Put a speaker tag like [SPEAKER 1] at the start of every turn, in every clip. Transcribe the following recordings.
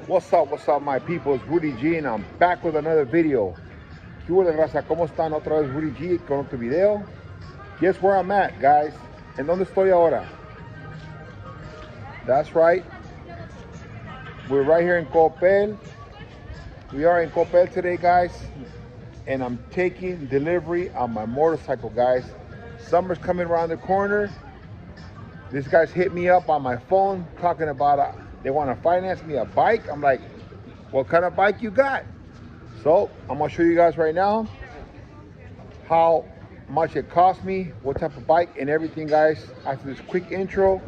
[SPEAKER 1] What's up, my people? It's Rudy G and I'm back with another video. ¿Qué hubo de raza? ¿Cómo están? Otra vez Rudy G con otro video. Guess where I'm at, guys? ¿En dónde estoy ahora? That's right. We're right here in Coppel. We are in Coppel today, guys. And I'm taking delivery on my motorcycle, guys. Summer's coming around the corner. This guy's hit me up on my phone talking about they want to finance me a bike. I'm like, what kind of bike you got? So I'm gonna show you guys right now how much it cost me, what type of bike and everything, guys. After this quick intro,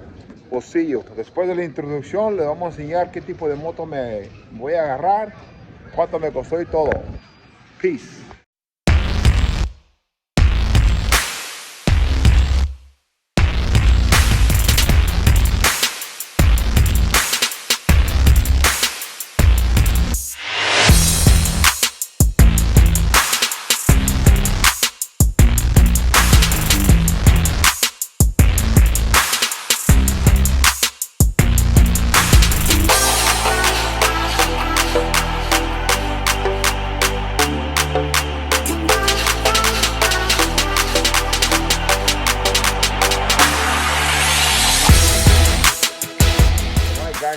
[SPEAKER 1] we'll see you. Después de la introducción, les vamos a enseñar qué tipo de moto me voy a agarrar, cuánto me costó y todo. Peace.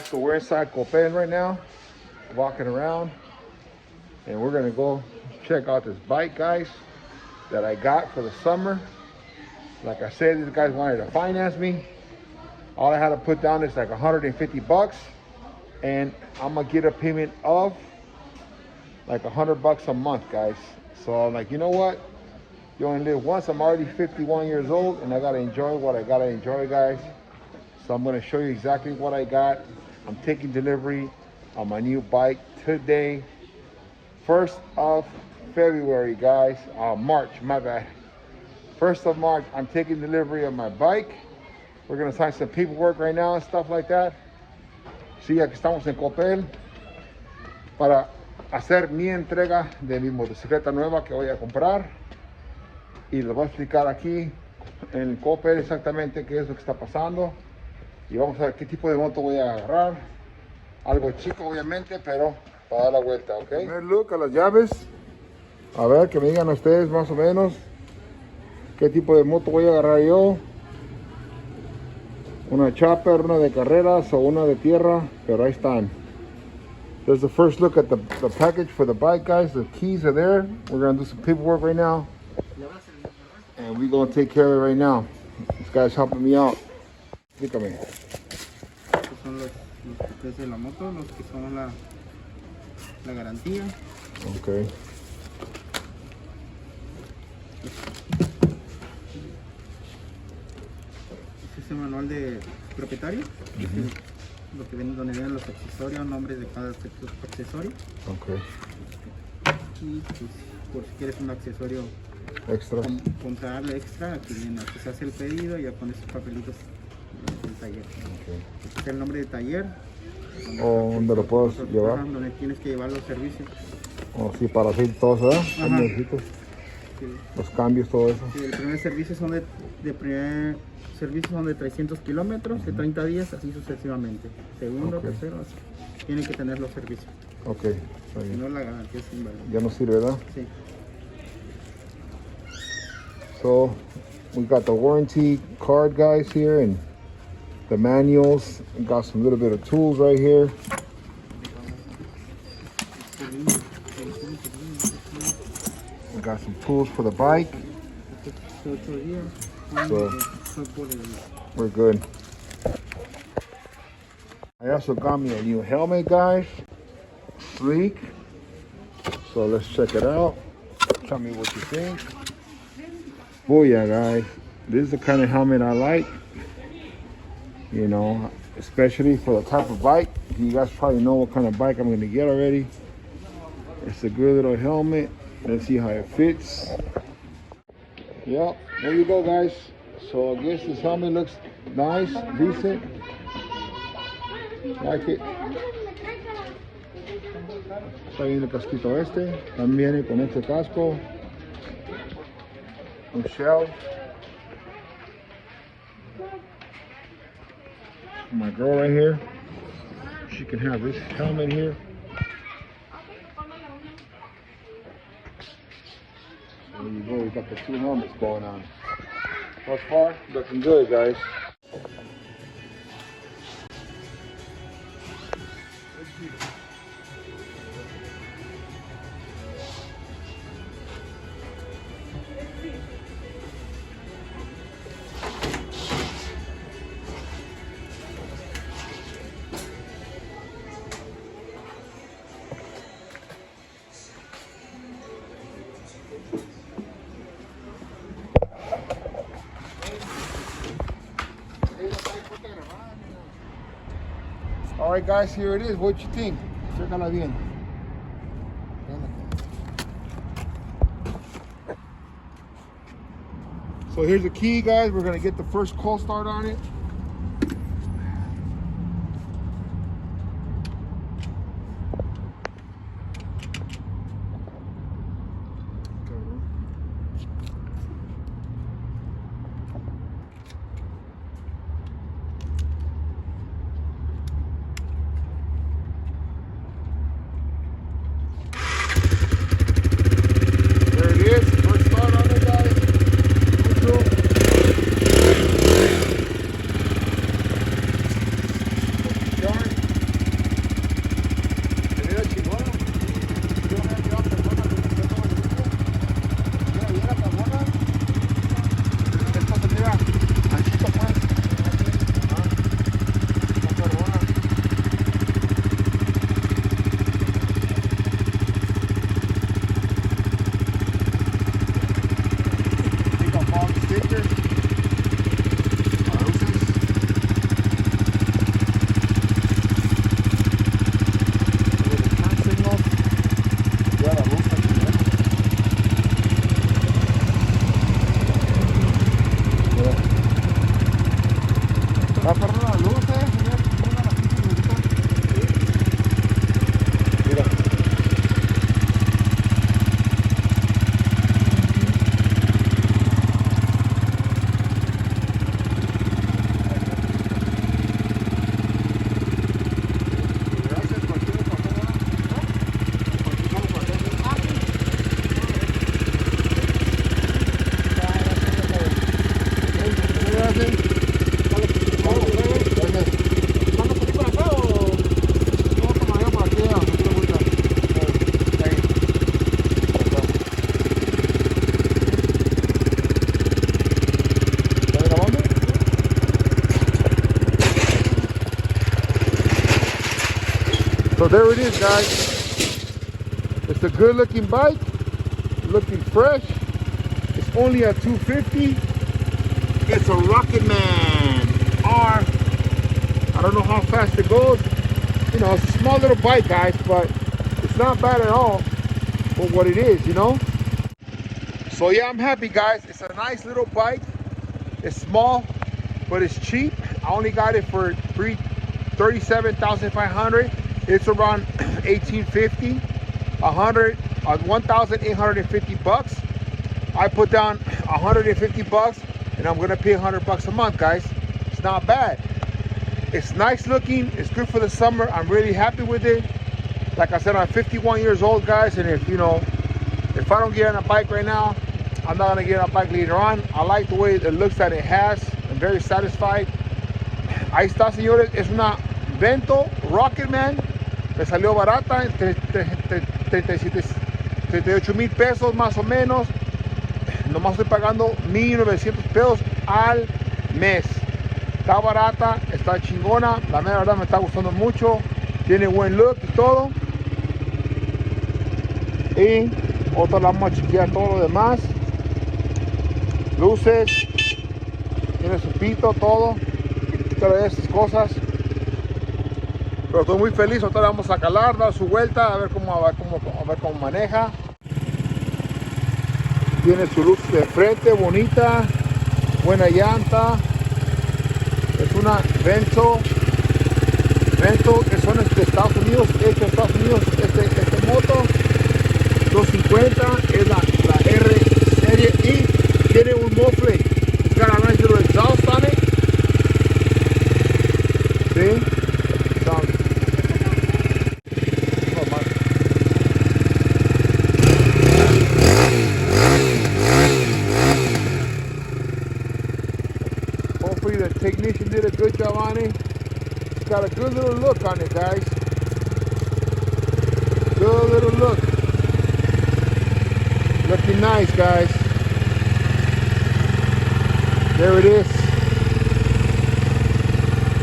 [SPEAKER 1] So we're inside Coppel right now, walking around, and we're gonna go check out this bike, guys, that I got for the summer. Like I said, these guys wanted to finance me. All I had to put down is like 150 bucks, and I'm gonna get a payment of like 100 bucks a month, guys. So I'm like, you know what? You only live once. I'm already 51 years old, and I gotta enjoy what I gotta enjoy, guys. So I'm gonna show you exactly what I got. I'm taking delivery on my new bike today, 1st of February, guys. March, my bad. 1st of March, I'm taking delivery of my bike. We're gonna sign some paperwork right now and stuff like that. Sí, aquí estamos en Coppel para hacer mi entrega de mi motocicleta nueva que voy a comprar. Y les voy a explicar aquí en Coppel exactamente qué es lo que está pasando. Y vamos a ver qué tipo de moto voy a agarrar. Algo chico, obviamente, pero para dar la vuelta, ¿ok? Primer look a las llaves. A ver, que me digan ustedes más o menos qué tipo de moto voy a agarrar yo. Una chopper, una de carreras o una de tierra, pero ahí están. There's the first look at the package for the bike, guys. The keys are there. We're going to do some paperwork right now. And we're going to take care of it right now. This guy's helping me out. Explícame.
[SPEAKER 2] Estos son los papeles de la moto, los que son la garantía.
[SPEAKER 1] Okay.
[SPEAKER 2] Este es el manual de propietario. Lo que viene, donde vienen los accesorios, nombres de cada accesorio.
[SPEAKER 1] Okay.
[SPEAKER 2] Y pues, por si quieres un accesorio
[SPEAKER 1] Extra.
[SPEAKER 2] comprarle extra, aquí viene, pues se hace el pedido y ya con estos papelitos del taller.
[SPEAKER 1] Okay.
[SPEAKER 2] Este es el nombre de taller.
[SPEAKER 1] ¿O dónde lo puedo llevar?
[SPEAKER 2] Donde tienes que llevar los servicios.
[SPEAKER 1] O sí, para hacer todo eso, ¿verdad?
[SPEAKER 2] Ajá.
[SPEAKER 1] Necesito
[SPEAKER 2] Sí.
[SPEAKER 1] los cambios, todo eso.
[SPEAKER 2] Sí, el primer servicio son primer servicio son de 300 kilómetros, de 30 días, así sucesivamente. Segundo,
[SPEAKER 1] Okay.
[SPEAKER 2] tercero, así. Tiene que tener los servicios.
[SPEAKER 1] Ok, está
[SPEAKER 2] Si
[SPEAKER 1] bien.
[SPEAKER 2] no, la garantía es inválido.
[SPEAKER 1] Ya no sirve, ¿verdad?
[SPEAKER 2] Sí.
[SPEAKER 1] So, we got the warranty card, guys, here, and the manuals. We got some little bit of tools right here. We got some tools for the bike. So, we're good. I also got me a new helmet, guys. Sleek. So let's check it out. Tell me what you think. Oh yeah, guys. This is the kind of helmet I like. You know, especially for the type of bike. You guys probably know what kind of bike I'm going to get already. It's a good little helmet. Let's see how it fits. Yep, there you go, guys. So I guess this helmet looks nice, decent. Like it. Está bien el casquito este. También viene con este casco. Un shell. My girl right here. you can have this helmet here. There you go, we got the two helmets going on. Thus far, looking good, guys. All right, guys, here it is. What you think? Chécala bien. So here's the key, guys. We're gonna get the first cold start on it. So there it is, guys. It's a good looking bike, looking fresh. It's only a 250. It's a Rocket Man R. I don't know how fast it goes. You know, it's a small little bike, guys, but it's not bad at all for what it is, you know? So yeah, I'm happy, guys. It's a nice little bike. It's small, but it's cheap. I only got it for $37,500. It's around $1,850, 1,850 bucks. I put down 150 bucks, and I'm gonna pay 100 bucks a month, guys. It's not bad. It's nice looking. It's good for the summer. I'm really happy with it. Like I said, I'm 51 years old, guys, and if I don't get on a bike right now, I'm not gonna get on a bike later on. I like the way it looks that it has. I'm very satisfied. Ahí está, señores. Es una Vento Rocket Man. Me salió barata en 38 mil pesos más o menos. Nomás estoy pagando 1,900 pesos al mes. Está barata, está chingona. La mera verdad me está gustando mucho. Tiene buen look y todo. Y otra la vamos a chequear todo lo demás. Luces. Tiene su pito, todo. Todas esas cosas. Pero estoy muy feliz. Ahora vamos a calar, dar su vuelta, a ver cómo maneja. Tiene su luz de frente bonita, buena llanta. Es una Vento, que son de Estados Unidos, hecho en Estados Unidos. Este moto 250 es la R serie y tiene un mofle. It's got a nice little exhaust on it. See? got a good little look on it, guys. Good little look. Looking nice, guys. There it is.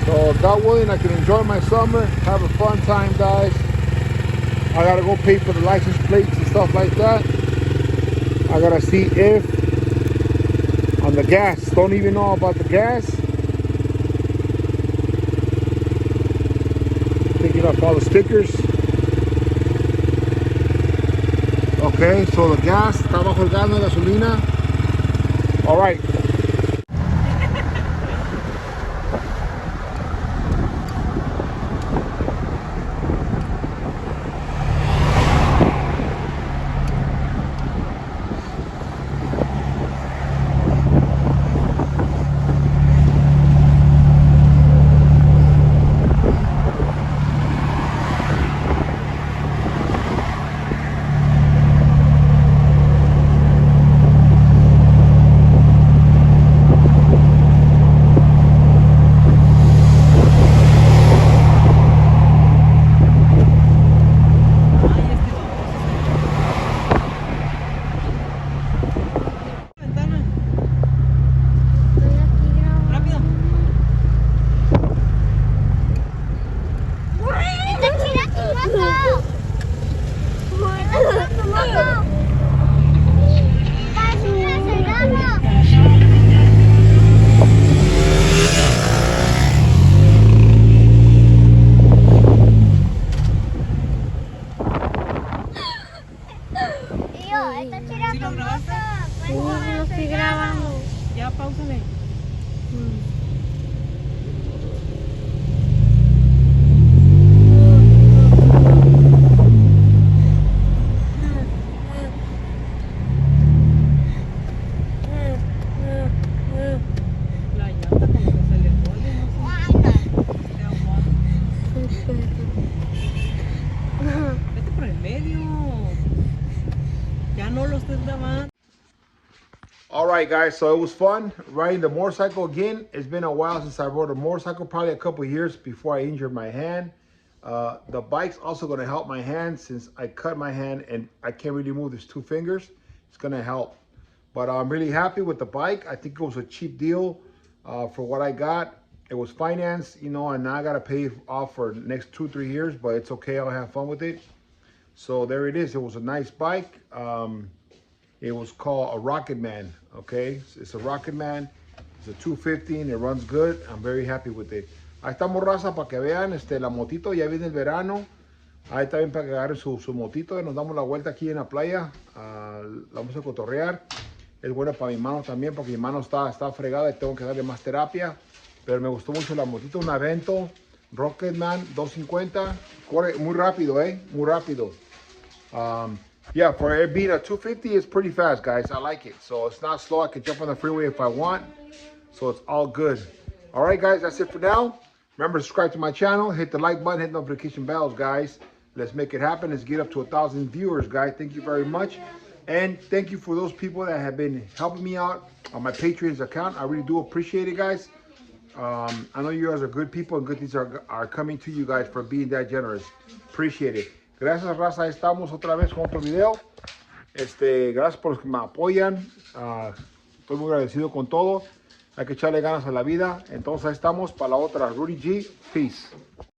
[SPEAKER 1] So God willing, I can enjoy my summer, have a fun time, guys. I gotta go pay for the license plates and stuff like that. I gotta see if on the gas, don't even know about the gas. Picking up all the stickers. Okay, so the gas, está bajo el gas, no gasolina. All right.
[SPEAKER 3] Estoy grabando.
[SPEAKER 4] Ya, pausale. La llanta como que se le jode, no sé. Vete por el medio. Ya no lo estés grabando.
[SPEAKER 1] All right, guys, so it was fun riding the motorcycle again. It's been a while since I rode a motorcycle, probably a couple years before I injured my hand. The bike's also going to help my hand since I cut my hand and I can't really move these two fingers. It's going to help. But I'm really happy with the bike. I think it was a cheap deal for what I got. It was financed, you know, and now I got to pay it off for the next 2-3 years, but it's okay. I'll have fun with it. So there it is. It was a nice bike. It was called a Rocket Man, okay? It's a Rocket Man. It's a 250 and it runs good. I'm very happy with it. Ahí estamos, raza, para que vean la motito. Ya viene el verano. Ahí también para que agarren su motito. Nos damos la vuelta aquí en la playa. La vamos a cotorrear. Es buena para mi mano también porque mi mano está fregada y tengo que darle más terapia. Pero me gustó mucho la motito. Un Avento Rocket Man 250. Corre muy rápido, muy rápido. Yeah, for it being a 250, it's pretty fast, guys. I like it. So it's not slow. I can jump on the freeway if I want. So it's all good. All right, guys, that's it for now. Remember to subscribe to my channel. Hit the like button, hit notification bells, guys. Let's make it happen. Let's get up to 1,000 viewers, guys. Thank you very much. And thank you for those people that have been helping me out on my Patreon's account. I really do appreciate it, guys. I know you guys are good people and good things are coming to you guys for being that generous. Appreciate it. Gracias, raza. Ahí estamos otra vez con otro video. Gracias por los que me apoyan. Estoy muy agradecido con todo. Hay que echarle ganas a la vida. Entonces ahí estamos para la otra. Rudy G. Peace.